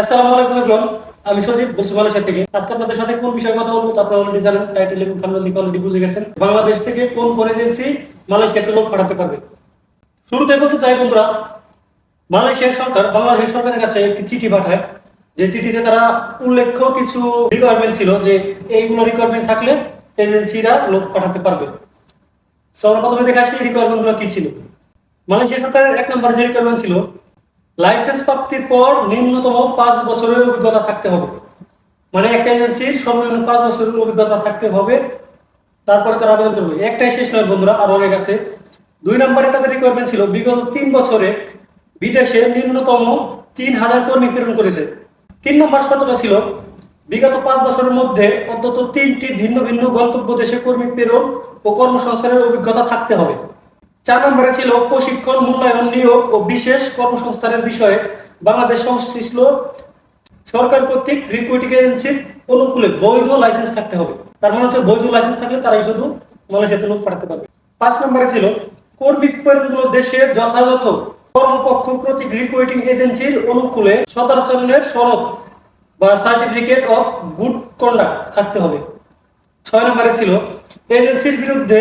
আসসালামু আলাইকুম এভরিওয়ান। আমি সজীব বলছি মালয়েশিয়া থেকে। আজকে আপনাদের সাথে কোন বিষয়ে কথা বলবো তা আপনারা অলরেডি জানেন, টাইটেল এবং থাম্বনেল থেকে অলরেডি বুঝে গেছেন। বাংলাদেশ থেকে কোন কোন এজেন্সি মালয়েশিয়াতে লোক পাঠাতে পারবে। শুরুতে বলতে চাই বন্ধুরা, মালয়েশিয়ার সরকার বাংলাদেশ সরকারের কাছে একটি চিঠি পাঠায়, যে চিঠিতে তারা উল্লেখ্য কিছু রিকোয়ারমেন্ট ছিল, যে এইগুলো রিকোয়ারমেন্ট থাকলে এজেন্সিরা লোক পাঠাতে পারবে। সো আমরা প্রথমে দেখে আসি রিকোয়ারমেন্টগুলো কি ছিল। মালয়েশিয়া সরকারের 1 নম্বর যে রিকোয়ারমেন্ট ছিল, লাইসেন্স প্রাপ্তির পর নিম্নতম 5 বছরের অভিজ্ঞতা থাকতে হবে। মানে একটা এজেন্সির সর্বনিম্ন 5 বছরের অভিজ্ঞতা থাকতে হবে, তারপরে তারা আবেদন করবে। একটাই শেষ নয় বন্ধুরা, আরো অনেক আছে। 2 নম্বরে তাদের রিকোয়ারমেন্ট ছিল বিগত 3 বছরে বিদেশে নিম্নতম 3000 কর্মী প্রেরণ করেছে। 3 নম্বর শর্তটা ছিল বিগত 5 বছরের মধ্যে অন্তত 3টি ভিন্ন ভিন্ন গন্তব্য দেশে কর্মী প্রেরণ ও কর্মসংস্থানের অভিজ্ঞতা থাকতে হবে। 4 নম্বরে ছিল প্রশিক্ষণ, মূল্যায়ন, নিয়োগ ও বিশেষ কর্মসংস্থানের বিষয়ে বাংলাদেশ সংশ্লিষ্ট সরকার কর্তৃক রিক্রুটিং এজেন্সির অনুকূলে বৈধ লাইসেন্স থাকতে হবে। তার মানে হচ্ছে বৈধ লাইসেন্স থাকলে তারাই শুধু মালয়েশিয়াতে লোক পাঠাতে পারবে। 5 নম্বরে ছিল কর্মী প্রেরণগুলো দেশের যথাযথ কর্মপক্ষ কর্তৃক রিক্রুটিং এজেন্সির অনুকূলে সদাচরণের সনদ বা সার্টিফিকেট অফ গুড কন্ডাক্ট থাকতে হবে। 6 নম্বরে ছিল এজেন্সির বিরুদ্ধে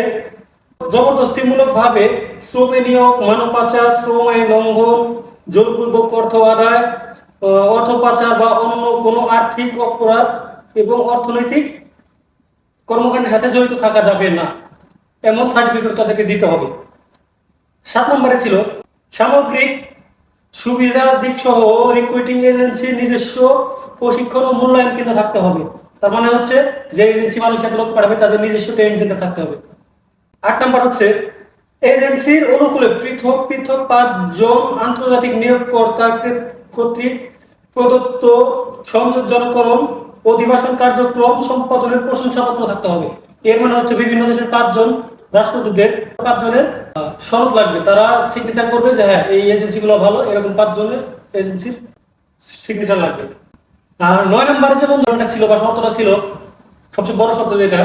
জবরদস্তিমূলক ভাবে শ্রমে নিয়োগ, মানব পাচার, শ্রম আইন লঙ্ঘন, জোরপূর্বক অর্থ আদায়, অর্থ পাচার বা অন্য কোনো আর্থিক অপরাধ এবং অর্থনৈতিক কর্মকাণ্ডের সাথে জড়িত থাকা যাবে না, এমন সার্টিফিকেট তাদেরকে দিতে হবে। 7 নম্বরে ছিল সামগ্রিক সুবিধা দিক সহ রিক্রুটিং এজেন্সির নিজস্ব প্রশিক্ষণ ও মূল্যায়ন কেন্দ্র থাকতে হবে। তার মানে হচ্ছে যে এজেন্সি মালয়েশিয়াতে লোক পাঠাবে তাদের নিজস্ব ট্রেনিং সেন্টার থাকতে হবে। 8 নম্বর হচ্ছে এজেন্সির অনুকূলে পৃথক পৃথক 5 জন আন্তর্জাতিক নিয়োগকর্তার কর্তৃক প্রদত্ত সংযোজনকরণ অধিবাসন কার্যক্রম সম্পাদনের প্রশংসাপত্র থাকতে হবে। এর মানে হচ্ছে বিভিন্ন দেশের 5 জন রাষ্ট্রদূতের 5 জনের সনদ লাগবে, তারা সিগনেচার করবে যে হ্যাঁ এই এজেন্সিগুলো ভালো, এরকম 5 জনের এজেন্সির সিগনেচার লাগবে। আর 9 নম্বরে যে বন্ধনটা ছিল বা শর্তটা ছিল, সবচেয়ে বড় শর্ত যেটা,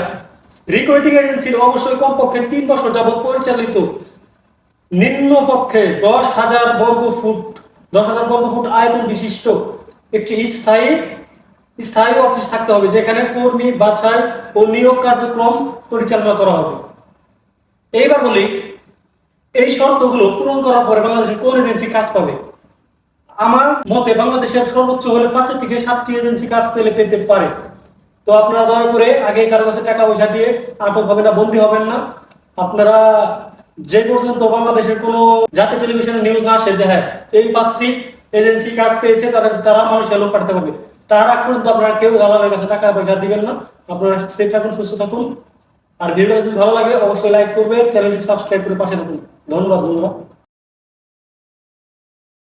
রিক্রুটিং এজেন্সির অবশ্যই কমপক্ষে 3 বছর যাবত পরিচালিত নিম্নপক্ষে 10,000 বর্গ ফুট আয়তন বিশিষ্ট একটি স্থায়ী অফিস থাকতে হবে, যেখানে কর্মী বাছাই ও নিয়োগ কার্যক্রম পরিচালনা করা হবে। এইবার বলি, এই শর্তগুলো পূরণ করার পরে বাংলাদেশের কোন এজেন্সি কাজ পাবে। আমার মতে বাংলাদেশের সর্বোচ্চ হলে 5 থেকে 7টি এজেন্সি কাজ পেতে পারে। তো আপনারা দয়া করে আগে কারো কাছে টাকা পয়সা দিয়ে আটক হবেন না, বন্দী হবেন না। আপনারা যে পর্যন্ত বাংলাদেশের কোনো জাতীয় টেলিভিশনে নিউজ না আসে যে হ্যাঁ এই 5টি এজেন্সি কাজ পেয়েছে, তারা মালয়েশিয়া লোক পাঠাতে পারবে, তার আগ পর্যন্ত আপনারা কেউ দালালের কাছে টাকা পয়সা দিবেন না। আপনারা সেফ থাকুন, সুস্থ থাকুন। আর ভিডিওটা যদি ভালো লাগে অবশ্যই লাইক করবেন, চ্যানেলটি সাবস্ক্রাইব করে পাশে থাকুন। ধন্যবাদ বন্ধুরা।